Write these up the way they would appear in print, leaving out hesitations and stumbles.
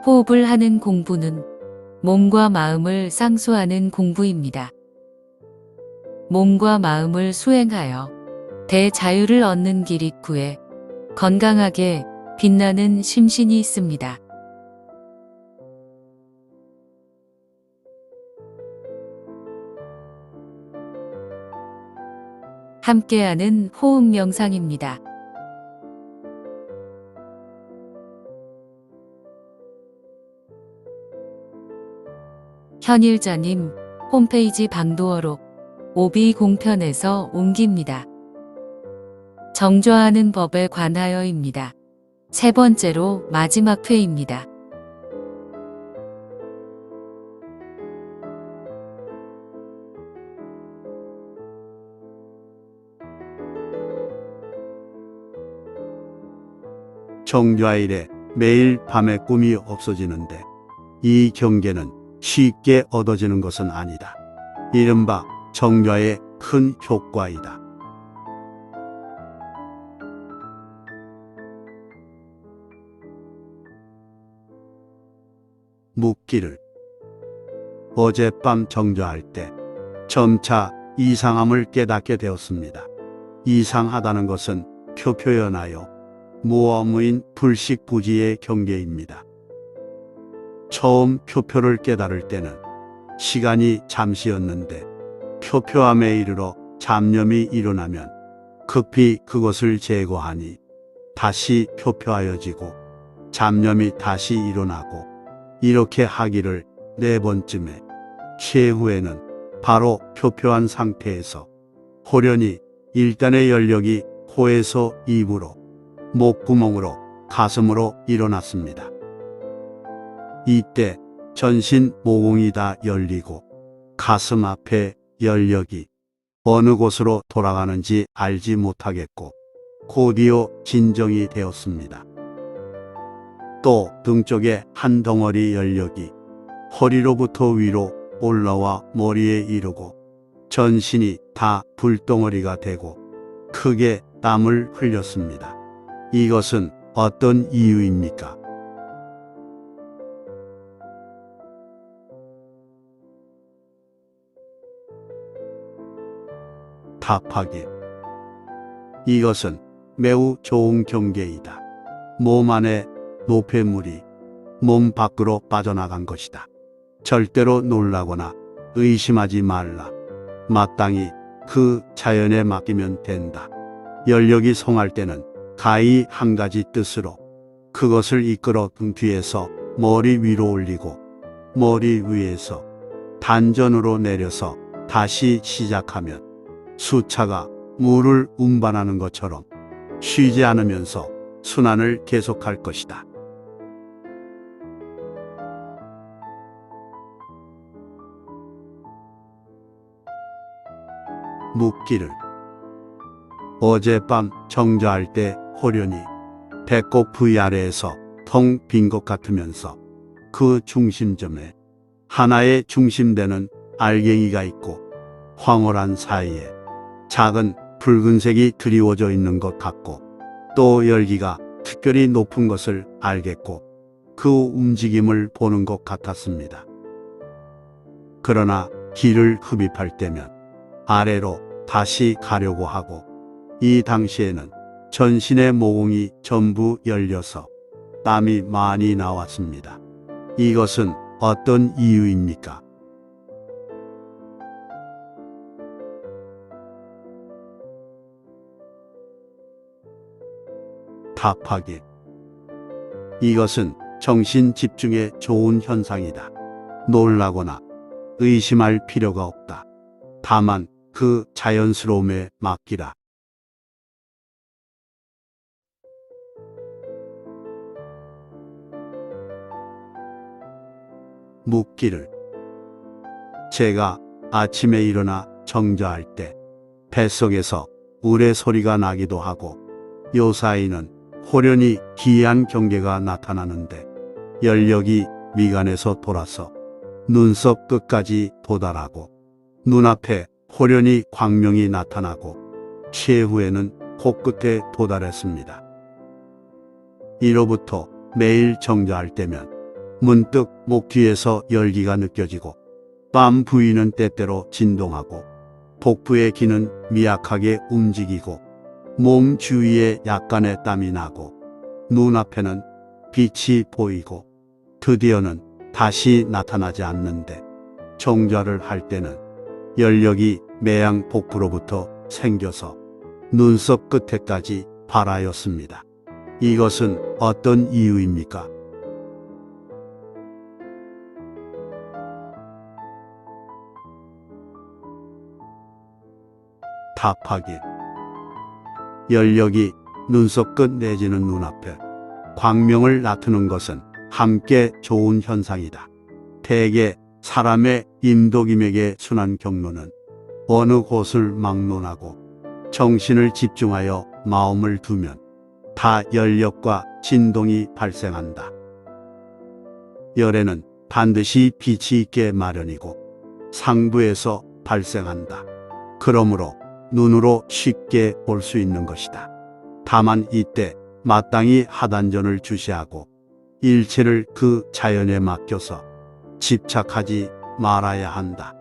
호흡을 하는 공부는 몸과 마음을 쌍수하는 공부입니다. 몸과 마음을 수행하여 대자유를 얻는 길이 구해 건강하게 빛나는 심신이 있습니다. 함께하는 호흡 명상입니다. 현일자님 홈페이지 방도어록 오비 공편에서 옮깁니다. 정좌하는 법에 관하여입니다. 세 번째로 마지막 회입니다. 정좌일에 매일 밤에 꿈이 없어지는데 이 경계는 쉽게 얻어지는 것은 아니다. 이른바 정좌의 큰 효과이다. 묻기를 어젯밤 정좌할 때 점차 이상함을 깨닫게 되었습니다. 이상하다는 것은 표표연하여 무어무인 불식부지의 경계입니다. 처음 표표를 깨달을 때는 시간이 잠시였는데 표표함에 이르러 잡념이 일어나면 급히 그것을 제거하니 다시 표표하여지고 잡념이 다시 일어나고 이렇게 하기를 4번쯤에 최후에는 바로 표표한 상태에서 호련히 일단의 연력이 코에서 입으로 목구멍으로 가슴으로 일어났습니다. 이때 전신 모공이 다 열리고 가슴 앞에 연력이 어느 곳으로 돌아가는지 알지 못하겠고 곧이어 진정이 되었습니다. 또 등 쪽에 한 덩어리 연력이 허리로부터 위로 올라와 머리에 이르고 전신이 다 불덩어리가 되고 크게 땀을 흘렸습니다. 이것은 어떤 이유입니까? 답하기. 이것은 매우 좋은 경계이다. 몸 안에 노폐물이 몸 밖으로 빠져나간 것이다. 절대로 놀라거나 의심하지 말라. 마땅히 그 자연에 맡기면 된다. 연력이 성할 때는 가히 한 가지 뜻으로 그것을 이끌어 등 뒤에서 머리 위로 올리고 머리 위에서 단전으로 내려서 다시 시작하면 수차가 물을 운반하는 것처럼 쉬지 않으면서 순환을 계속할 것이다. 묻기를 어젯밤 정좌할 때 호련히 배꼽 부위 아래에서 텅 빈 것 같으면서 그 중심점에 하나의 중심되는 알갱이가 있고 황홀한 사이에 작은 붉은색이 드리워져 있는 것 같고 또 열기가 특별히 높은 것을 알겠고 그 움직임을 보는 것 같았습니다. 그러나 기를 흡입할 때면 아래로 다시 가려고 하고 이 당시에는 전신의 모공이 전부 열려서 땀이 많이 나왔습니다. 이것은 어떤 이유입니까? 답하기. 이것은 정신 집중에 좋은 현상이다. 놀라거나 의심할 필요가 없다. 다만 그 자연스러움에 맡기라. 묻기를 제가 아침에 일어나 정좌할 때 뱃속에서 우레 소리가 나기도 하고 요사이는 호련히 기이한 경계가 나타나는데 연력이 미간에서 돌아서 눈썹 끝까지 도달하고 눈앞에 호련히 광명이 나타나고 최후에는 코끝에 도달했습니다. 이로부터 매일 정좌할 때면 문득 목 뒤에서 열기가 느껴지고 뺨 부위는 때때로 진동하고 복부의 기는 미약하게 움직이고 몸 주위에 약간의 땀이 나고 눈앞에는 빛이 보이고 드디어는 다시 나타나지 않는데 종좌를 할 때는 열력이 매양 복부로부터 생겨서 눈썹 끝에까지 발하였습니다. 이것은 어떤 이유입니까? 답하기. 열력이 눈썹 끝 내지는 눈앞에 광명을 나타내는 것은 함께 좋은 현상이다. 대개 사람의 임독임에게 순환 경로는 어느 곳을 막론하고 정신을 집중하여 마음을 두면 다 열력과 진동이 발생한다. 열에는 반드시 빛이 있게 마련이고 상부에서 발생한다. 그러므로 눈으로 쉽게 볼 수 있는 것이다. 다만 이때 마땅히 하단전을 주시하고 일체를 그 자연에 맡겨서 집착하지 말아야 한다.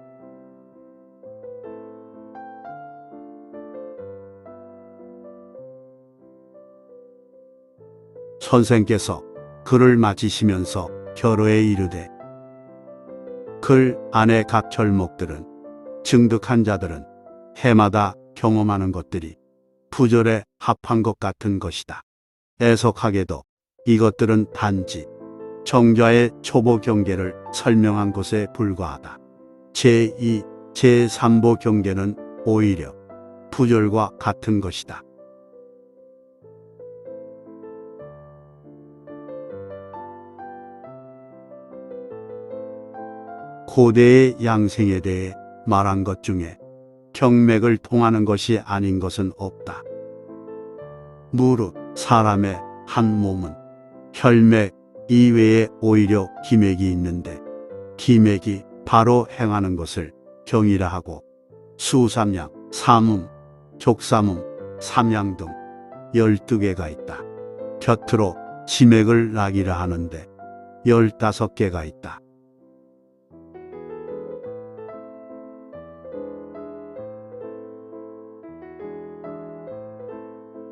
선생께서 글을 마치시면서 결어에 이르되 글 안의 각 절목들은 증득한 자들은 해마다 경험하는 것들이 부절에 합한 것 같은 것이다. 애석하게도 이것들은 단지 정좌의 초보 경계를 설명한 것에 불과하다. 제2, 제3보 경계는 오히려 부절과 같은 것이다. 고대의 양생에 대해 말한 것 중에 경맥을 통하는 것이 아닌 것은 없다. 무릇 사람의 한 몸은 혈맥 이외에 오히려 기맥이 있는데 기맥이 바로 행하는 것을 경이라 하고 수삼양, 삼음, 족삼음, 삼양 등 12개가 있다. 곁으로 지맥을 낙이라 하는데 15개가 있다.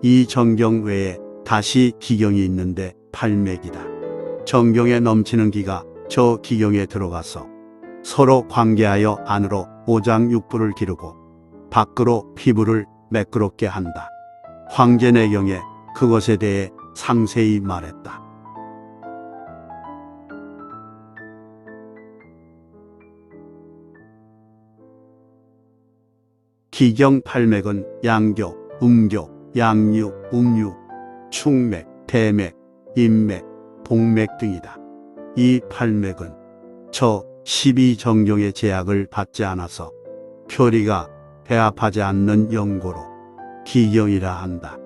이 정경 외에 다시 기경이 있는데 팔맥이다. 정경에 넘치는 기가 저 기경에 들어가서 서로 관계하여 안으로 오장육부를 기르고 밖으로 피부를 매끄럽게 한다. 황제내경에 그것에 대해 상세히 말했다. 기경 팔맥은 양교, 음교, 양유, 음유, 충맥, 대맥, 인맥, 복맥 등이다. 이 팔맥은 저 12정경의 제약을 받지 않아서 표리가 배합하지 않는 영고로 기경이라 한다.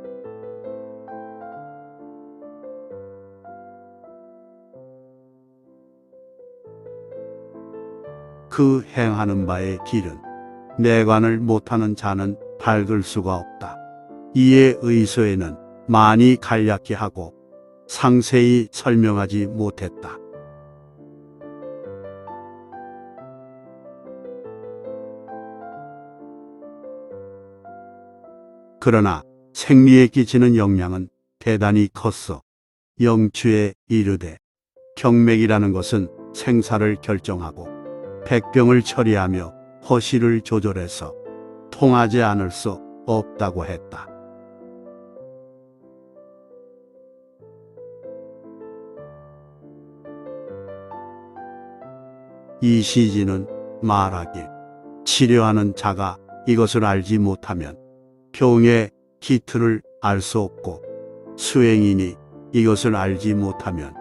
그 행하는 바의 길은 내관을 못하는 자는 밟을 수가 없다. 이에 의서에는 많이 간략히 하고 상세히 설명하지 못했다. 그러나 생리에 끼치는 영향은 대단히 컸어. 영추에 이르되 경맥이라는 것은 생사를 결정하고 백병을 처리하며 허시를 조절해서 통하지 않을 수 없다고 했다. 이 시지는 말하길 치료하는 자가 이것을 알지 못하면 병의 기틀을 알 수 없고 수행인이 이것을 알지 못하면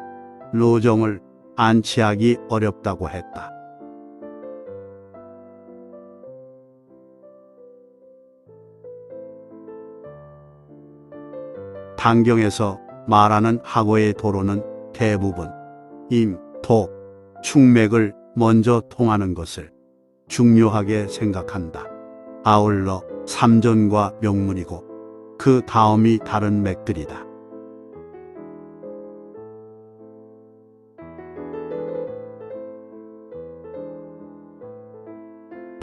로정을 안치하기 어렵다고 했다. 단경에서 말하는 하고의 도로는 대부분 임, 독, 충맥을 먼저 통하는 것을 중요하게 생각한다. 아울러 삼전과 명문이고 그 다음이 다른 맥들이다.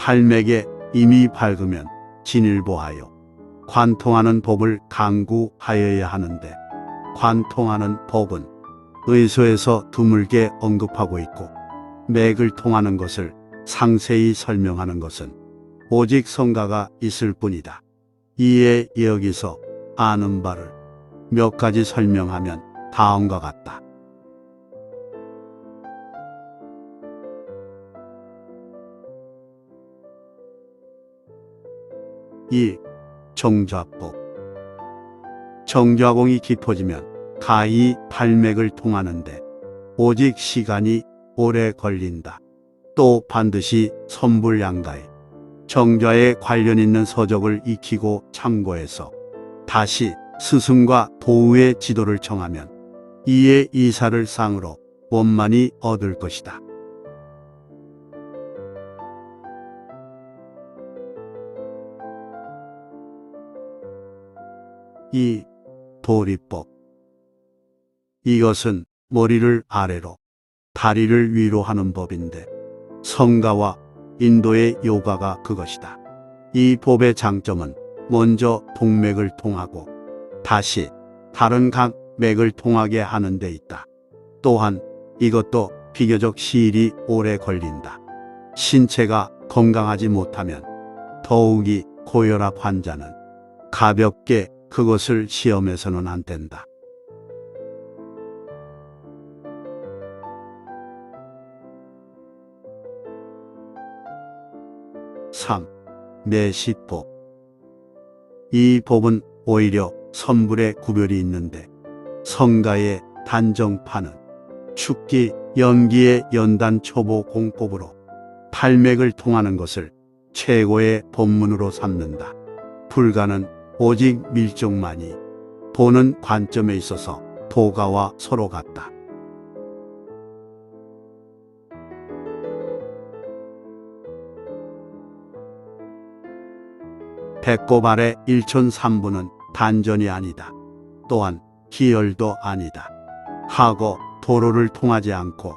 팔맥에 이미 밝으면 진일보하여 관통하는 법을 강구하여야 하는데 관통하는 법은 의소에서 드물게 언급하고 있고 맥을 통하는 것을 상세히 설명하는 것은 오직 성가가 있을 뿐이다. 이에 여기서 아는 바를 몇 가지 설명하면 다음과 같다. 2. 정좌법. 정좌공이 깊어지면 가히 팔맥을 통하는데 오직 시간이 오래 걸린다. 또 반드시 선불양가에 정좌에 관련 있는 서적을 익히고 참고해서 다시 스승과 도우의 지도를 청하면 이에 이사를 상으로 원만히 얻을 것이다. 2. 도리법. 이것은 머리를 아래로 다리를 위로 하는 법인데 성가와 인도의 요가가 그것이다. 이 법의 장점은 먼저 동맥을 통하고 다시 다른 각 맥을 통하게 하는 데 있다. 또한 이것도 비교적 시일이 오래 걸린다. 신체가 건강하지 못하면 더욱이 고혈압 환자는 가볍게 그것을 시험해서는 안 된다. 3. 내시법. 이 법은 오히려 선불의 구별이 있는데 성가의 단정파는 축기, 연기의 연단 초보 공법으로 팔맥을 통하는 것을 최고의 법문으로 삼는다. 불가는 오직 밀정만이 보는 관점에 있어서 도가와 서로 같다. 배꼽 아래 1촌3분은 단전이 아니다. 또한 기열도 아니다. 하고 도로를 통하지 않고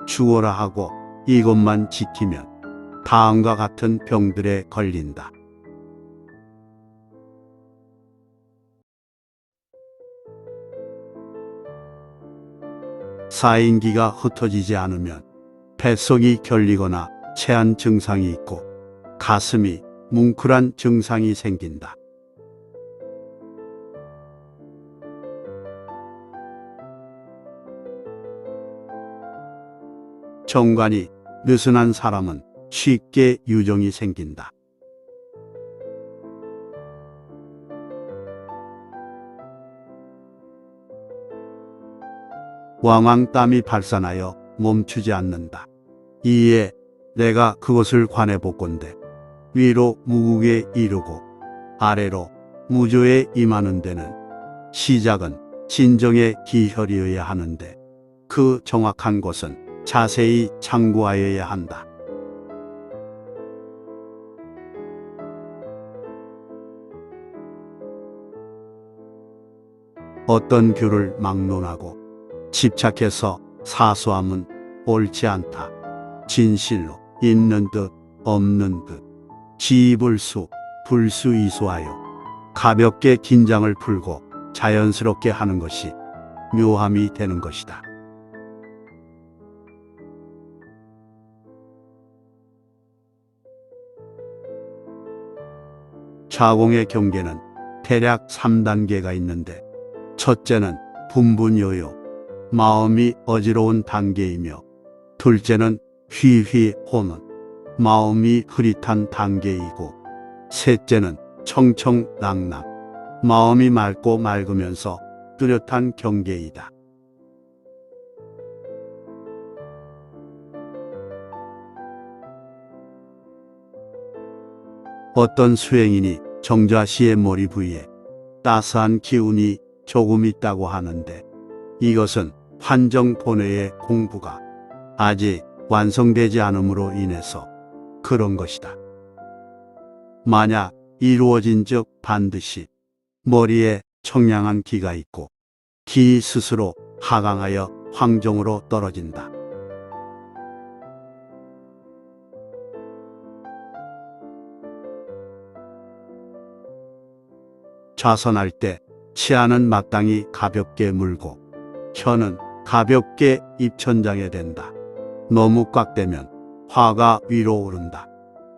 죽어라 하고 이것만 지키면 다음과 같은 병들에 걸린다. 사인기가 흩어지지 않으면 뱃속이 결리거나 체한 증상이 있고 가슴이 뭉클한 증상이 생긴다. 정관이 느슨한 사람은 쉽게 유정이 생긴다. 왕왕 땀이 발산하여 멈추지 않는다. 이에 내가 그것을 관해 보건대 위로 무국에 이르고 아래로 무조에 임하는 데는 시작은 진정의 기혈이어야 하는데 그 정확한 것은 자세히 참고하여야 한다. 어떤 규를 막론하고 집착해서 사소함은 옳지 않다. 진실로 있는 듯 없는 듯 지불수 불수이소하여 가볍게 긴장을 풀고 자연스럽게 하는 것이 묘함이 되는 것이다. 좌공의 경계는 대략 3단계가 있는데 첫째는 분분요요, 마음이 어지러운 단계이며 둘째는 휘휘호는 마음이 흐릿한 단계이고 셋째는 청청낭낭, 마음이 맑고 맑으면서 뚜렷한 경계이다. 어떤 수행인이 정좌시의 머리 부위에 따스한 기운이 조금 있다고 하는데 이것은 환정본회의 공부가 아직 완성되지 않음으로 인해서 그런 것이다. 만약 이루어진 즉 반드시 머리에 청량한 기가 있고 기 스스로 하강하여 황정으로 떨어진다. 좌선할 때 치아는 마땅히 가볍게 물고 혀는 가볍게 입천장에 댄다. 너무 꽉 대면 화가 위로 오른다.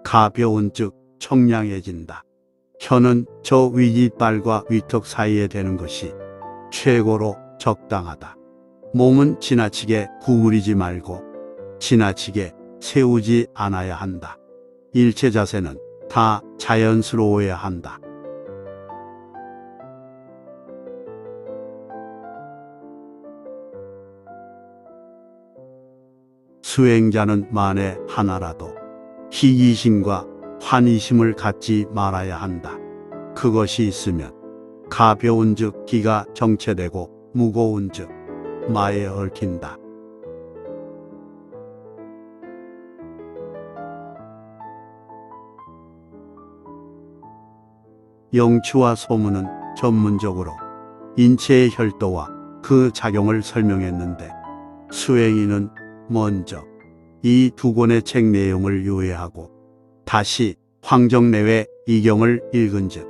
가벼운 즉 청량해진다. 혀는 저 윗이빨과 위턱 사이에 대는 것이 최고로 적당하다. 몸은 지나치게 구부리지 말고 지나치게 세우지 않아야 한다. 일체 자세는 다 자연스러워야 한다. 수행자는 만에 하나라도 희귀심과 환희심을 갖지 말아야 한다. 그것이 있으면 가벼운 즉 기가 정체되고 무거운 즉 마에 얽힌다. 영추와 소문은 전문적으로 인체의 혈도와 그 작용을 설명했는데 수행인은 먼저 이 두 권의 책 내용을 요해하고 다시 황정래의 이경을 읽은즉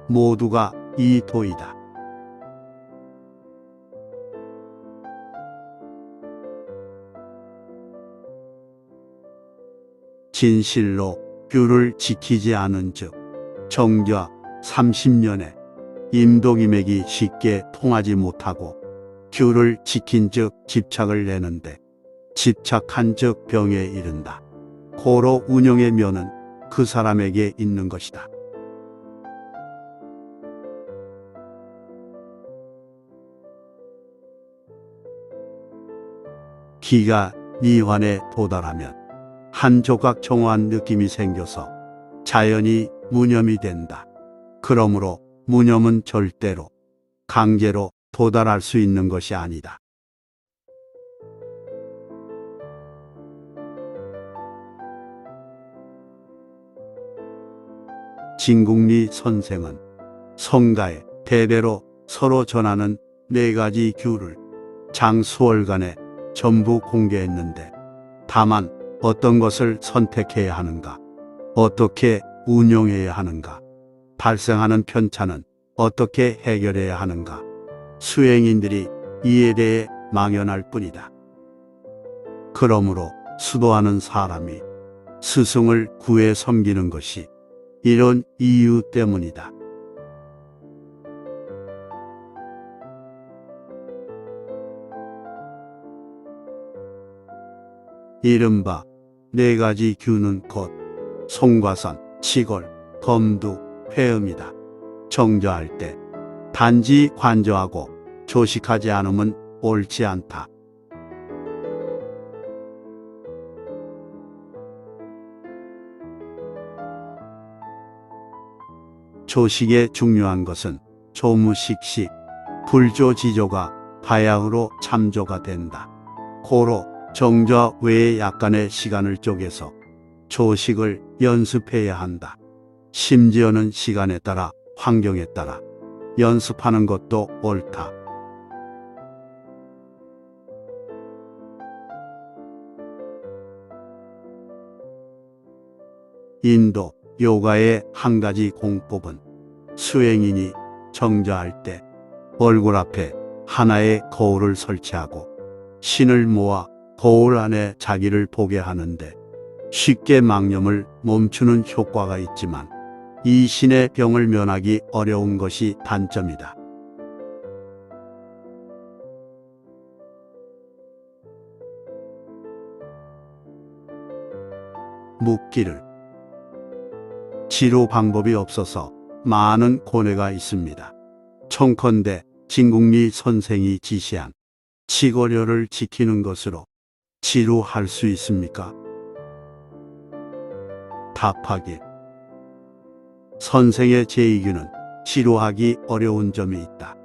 모두가 이 도이다. 진실로 규를 지키지 않은즉 정자 30년에 임독임액이 쉽게 통하지 못하고 규를 지킨즉 집착을 내는데 집착한즉 병에 이른다. 고로 운영의 면은 그 사람에게 있는 것이다. 기가 미환에 도달하면 한 조각 정화한 느낌이 생겨서 자연히 무념이 된다. 그러므로 무념은 절대로 강제로 도달할 수 있는 것이 아니다. 진국리 선생은 성가에 대대로 서로 전하는 4가지 규를 장수월간에 전부 공개했는데 다만 어떤 것을 선택해야 하는가, 어떻게 운용해야 하는가, 발생하는 편차는 어떻게 해결해야 하는가, 수행인들이 이에 대해 망연할 뿐이다. 그러므로 수도하는 사람이 스승을 구해 섬기는 것이 이런 이유 때문이다. 이른바 4가지 규는 곧 송과선, 치골, 검두, 회음이다. 정조할 때 단지 관조하고 조식하지 않으면 옳지 않다. 조식의 중요한 것은 조무식식, 불조지조가 바야흐로 참조가 된다. 고로 정조 외에 약간의 시간을 쪼개서 조식을 연습해야 한다. 심지어는 시간에 따라 환경에 따라 연습하는 것도 옳다. 인도 요가의 한 가지 공법은 수행인이 정자할 때 얼굴 앞에 하나의 거울을 설치하고 신을 모아 거울 안에 자기를 보게 하는데 쉽게 망념을 멈추는 효과가 있지만 이 신의 병을 면하기 어려운 것이 단점이다. 묻기를 치료 방법이 없어서 많은 고뇌가 있습니다. 청컨대 진국리 선생이 지시한 치거려를 지키는 것으로 치료할 수 있습니까? 답하길 선생의 제2규는 치료하기 어려운 점이 있다.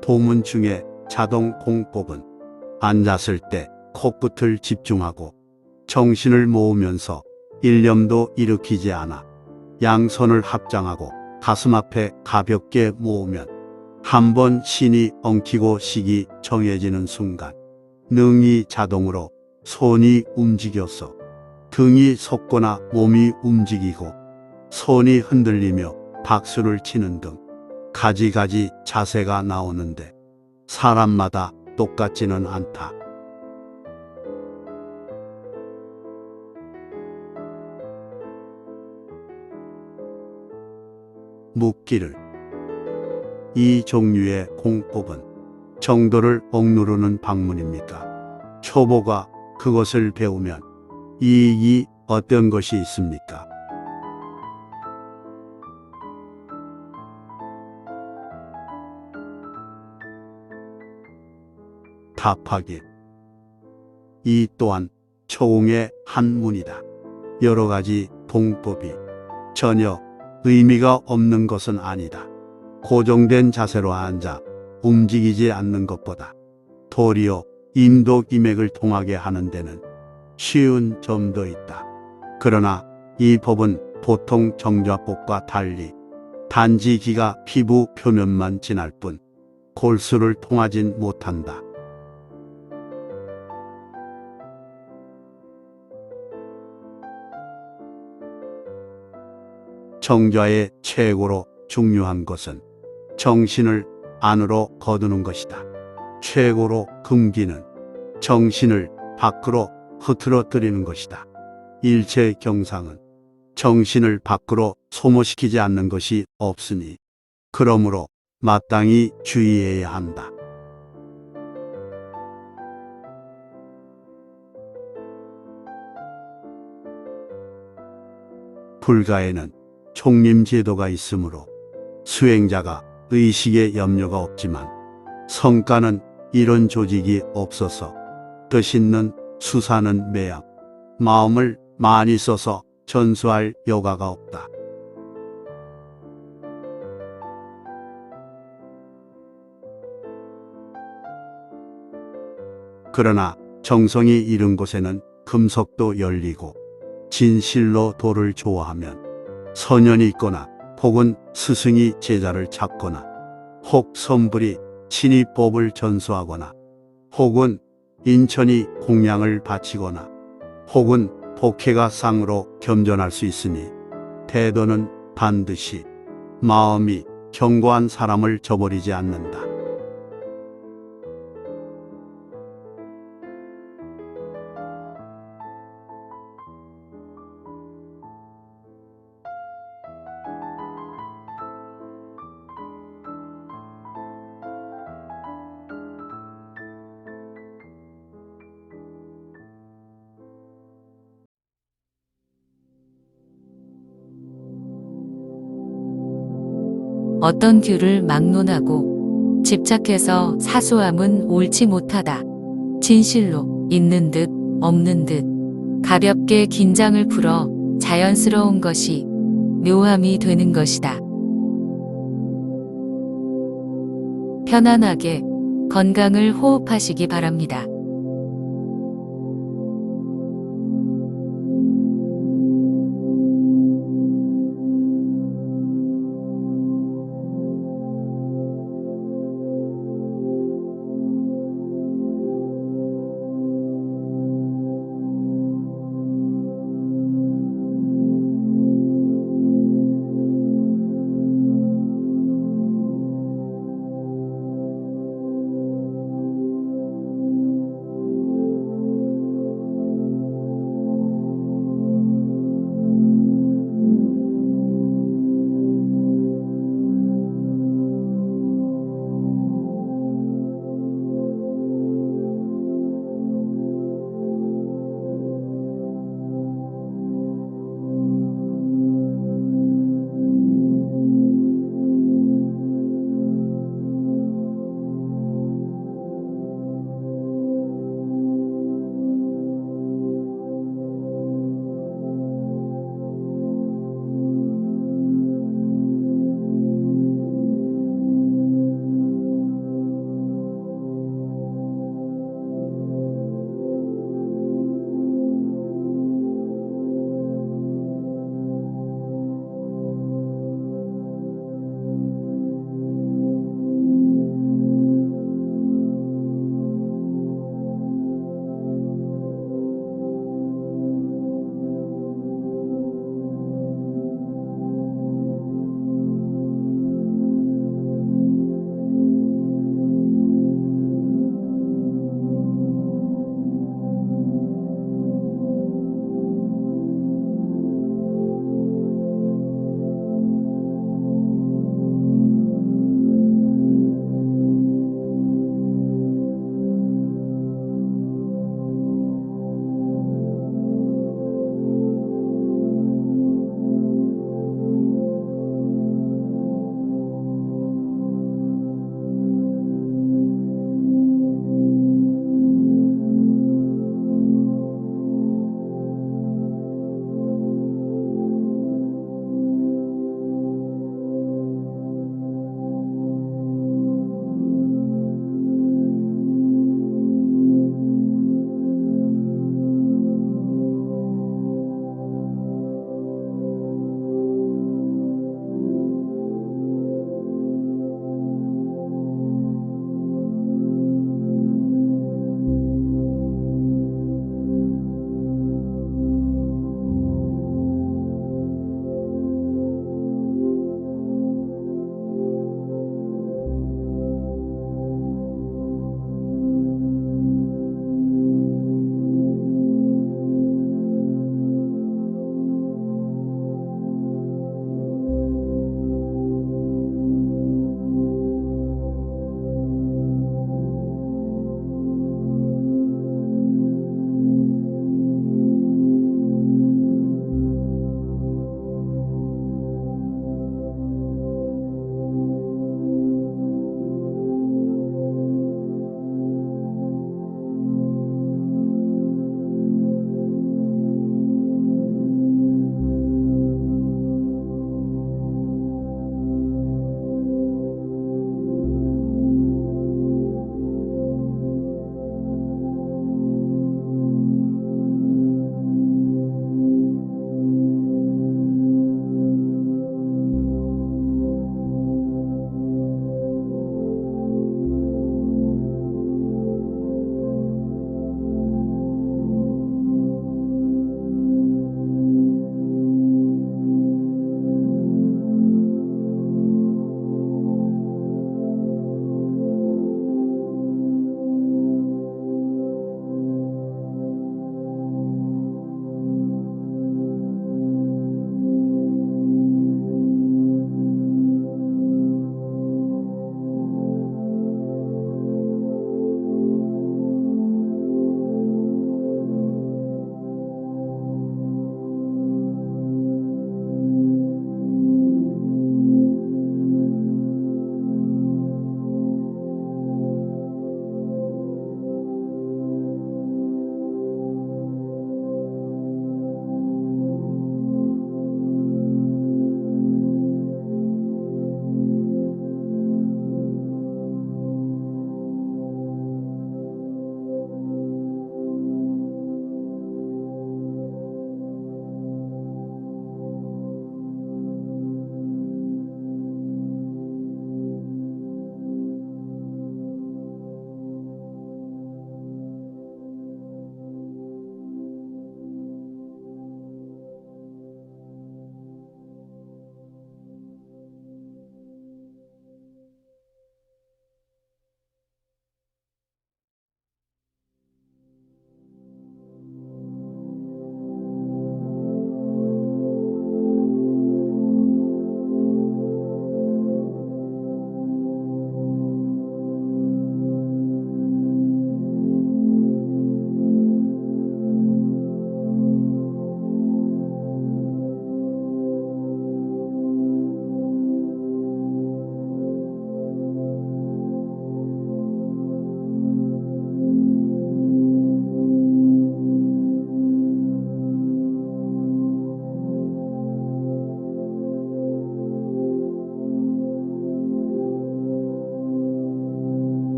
도문 중에 자동 공법은 앉았을 때 코끝을 집중하고 정신을 모으면서 일념도 일으키지 않아 양손을 합장하고 가슴 앞에 가볍게 모으면 한번 신이 엉키고 식이 정해지는 순간 능이 자동으로 손이 움직여서 등이 솟거나 몸이 움직이고 손이 흔들리며 박수를 치는 등 가지가지 자세가 나오는데 사람마다 똑같지는 않다. 묻기를. 이 종류의 공법은 정도를 억누르는 방문입니까? 초보가 그것을 배우면 이익이 어떤 것이 있습니까? 답하기. 이 또한 초공의 한 문이다. 여러 가지 봉법이 전혀 의미가 없는 것은 아니다. 고정된 자세로 앉아 움직이지 않는 것보다 도리어 임도기맥을 통하게 하는 데는 쉬운 점도 있다. 그러나 이 법은 보통 정좌법과 달리 단지 기가 피부 표면만 지날 뿐 골수를 통하진 못한다. 정좌의 최고로 중요한 것은 정신을 안으로 거두는 것이다. 최고로 금기는 정신을 밖으로 흐트러뜨리는 것이다. 일체 경상은 정신을 밖으로 소모시키지 않는 것이 없으니 그러므로 마땅히 주의해야 한다. 불가에는 총림제도가 있으므로 수행자가 의식에 염려가 없지만 성가는 이런 조직이 없어서 뜻있는 수사는 매약, 마음을 많이 써서 전수할 여가가 없다. 그러나 정성이 이른 곳에는 금석도 열리고 진실로 도를 좋아하면 선연이 있거나 혹은 스승이 제자를 찾거나 혹 선불이 친히 법을 전수하거나 혹은 인천이 공양을 바치거나 혹은 복해가 쌍으로 겸전할 수 있으니 태도는 반드시 마음이 견고한 사람을 저버리지 않는다. 어떤 듀를 막론하고 집착해서 사소함은 옳지 못하다. 진실로 있는 듯 없는 듯 가볍게 긴장을 풀어 자연스러운 것이 묘함이 되는 것이다. 편안하게 건강을 호흡하시기 바랍니다.